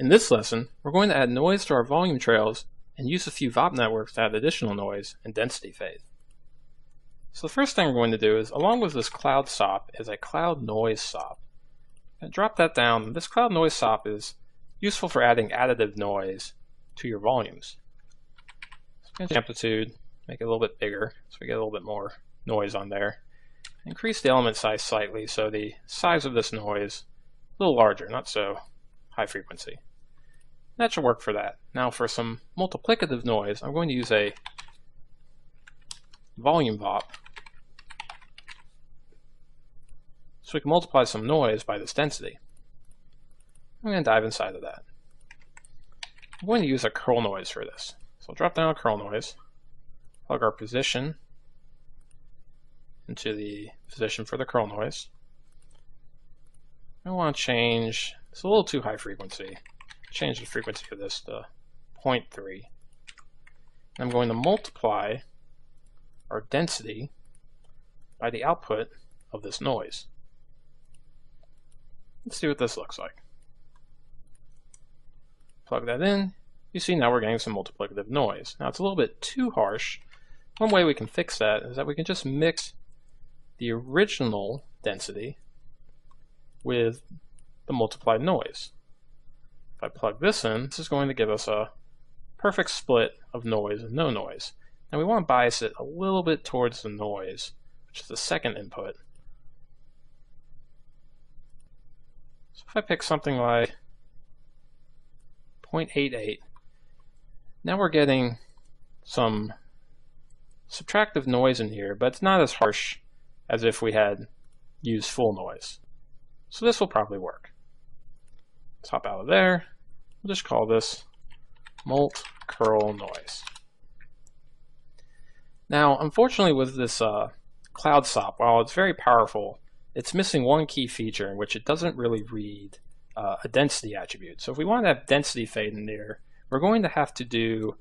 In this lesson, we're going to add noise to our volume trails and use a few VOP networks to add additional noise and density fade. So the first thing we're going to do is, along with this cloud SOP, is a cloud noise SOP. And drop that down. This cloud noise SOP is useful for adding additive noise to your volumes. So change the amplitude, make it a little bit bigger so we get a little bit more noise on there. Increase the element size slightly so the size of this noise is a little larger, not so high frequency. That should work for that. Now for some multiplicative noise, I'm going to use a volume VOP so we can multiply some noise by this density. I'm going to dive inside of that. I'm going to use a curl noise for this. So I'll drop down a curl noise, plug our position into the position for the curl noise. I want to change, it's a little too high frequency. Change the frequency for this to 0.3. I'm going to multiply our density by the output of this noise. Let's see what this looks like. Plug that in. You see now we're getting some multiplicative noise. Now it's a little bit too harsh. One way we can fix that is that we can just mix the original density with the multiplied noise. If I plug this in, this is going to give us a perfect split of noise and no noise. And we want to bias it a little bit towards the noise, which is the second input. So if I pick something like 0.88, now we're getting some subtractive noise in here, but it's not as harsh as if we had used full noise. So this will probably work. Let's hop out of there. We'll just call this mult curl noise. Now, unfortunately with this cloud SOP, while it's very powerful, it's missing one key feature in which it doesn't really read a density attribute. So if we want to have density fade in there, we're going to have to do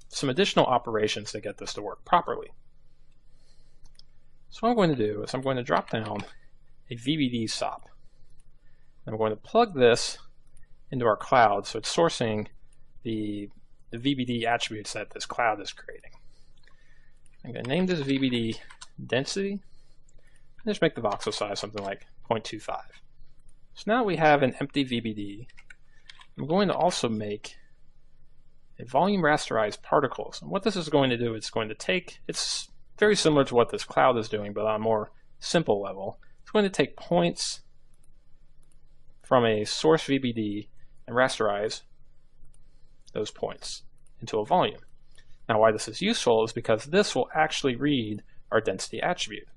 some additional operations to get this to work properly. So what I'm going to do is I'm going to drop down a VBD SOP. I'm going to plug this into our cloud so it's sourcing the VBD attributes that this cloud is creating. I'm going to name this VBD density and just make the voxel size something like 0.25. So now we have an empty VBD. I'm going to also make a volume rasterized particles. And what this is going to do, it's going to take, it's very similar to what this cloud is doing, but on a more simple level. It's going to take points from a source VBD and rasterize those points into a volume. Now why this is useful is because this will actually read our density attribute.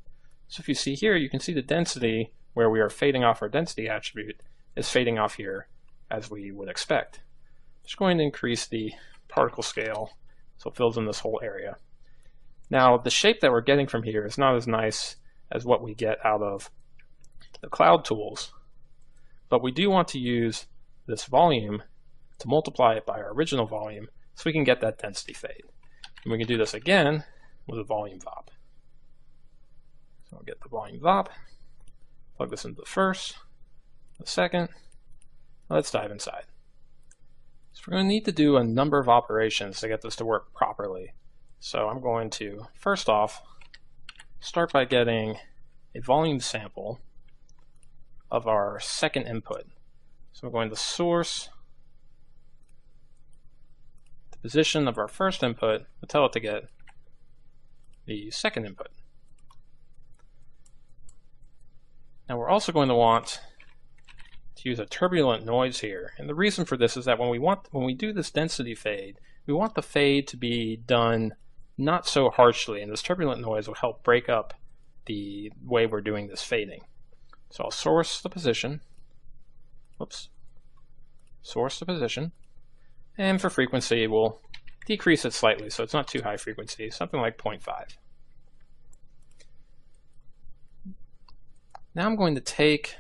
So if you see here, you can see the density where we are fading off our density attribute is fading off here as we would expect. Just going to increase the particle scale so it fills in this whole area. Now the shape that we're getting from here is not as nice as what we get out of the cloud tools, but we do want to use this volume to multiply it by our original volume so we can get that density fade. And we can do this again with a volume VOP. So we'll get the volume VOP, plug this into the first, the second. Let's dive inside. So we're going to need to do a number of operations to get this to work properly. So I'm going to, first off, start by getting a volume sample of our second input. So I'm going to source the position of our first input and tell it to get the second input. Now we're also going to want to use a turbulent noise here. And the reason for this is that when we do this density fade, we want the fade to be done not so harshly, and this turbulent noise will help break up the way we're doing this fading. So I'll source the position, source the position, and for frequency we'll decrease it slightly so it's not too high frequency, something like 0.5. Now I'm going to take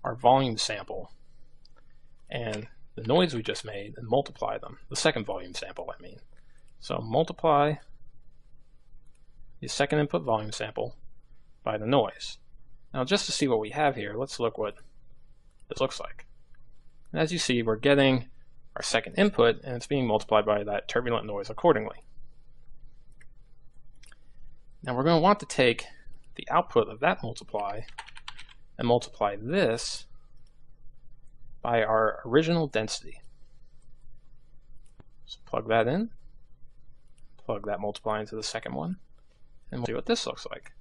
our volume sample and the noise we just made and multiply them, the second volume sample I mean. So multiply the second input volume sample by the noise. Now just to see what we have here, let's look what this looks like. And as you see, we're getting our second input, and it's being multiplied by that turbulent noise accordingly. Now we're going to want to take the output of that multiply and multiply this by our original density. So plug that in, plug that multiply into the second one, and we'll see what this looks like.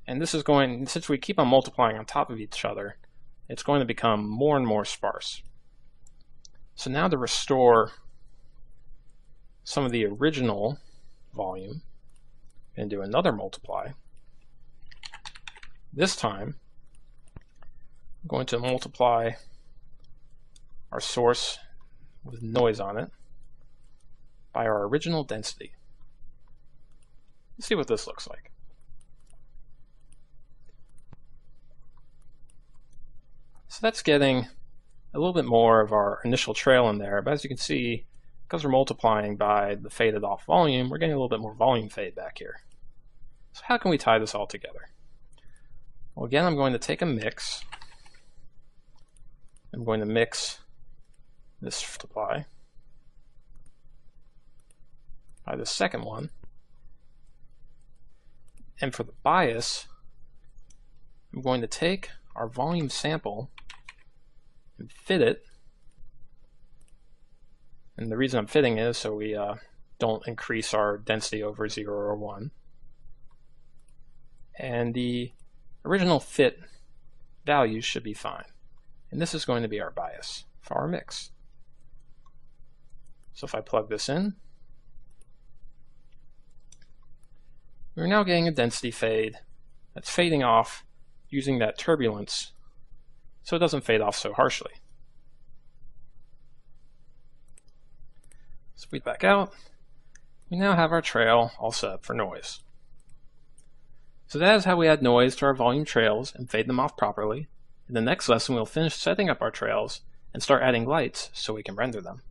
And this is going, since we keep on multiplying on top of each other, it's going to become more and more sparse. So now to restore some of the original volume, and do another multiply. This time, I'm going to multiply our source with noise on it by our original density. Let's see what this looks like. So that's getting a little bit more of our initial trail in there, but as you can see, because we're multiplying by the faded off volume, we're getting a little bit more volume fade back here. So how can we tie this all together? Well, again, I'm going to take a mix. I'm going to mix this multiply by the second one. And for the bias, I'm going to take our volume sample and fit it. And the reason I'm fitting is so we don't increase our density over 0 or 1. And the original fit values should be fine. And this is going to be our bias for our mix. So if I plug this in, we're now getting a density fade that's fading off using that turbulence so it doesn't fade off so harshly. Sweep back out. We now have our trail all set up for noise. So that is how we add noise to our volume trails and fade them off properly. In the next lesson, we'll finish setting up our trails and start adding lights so we can render them.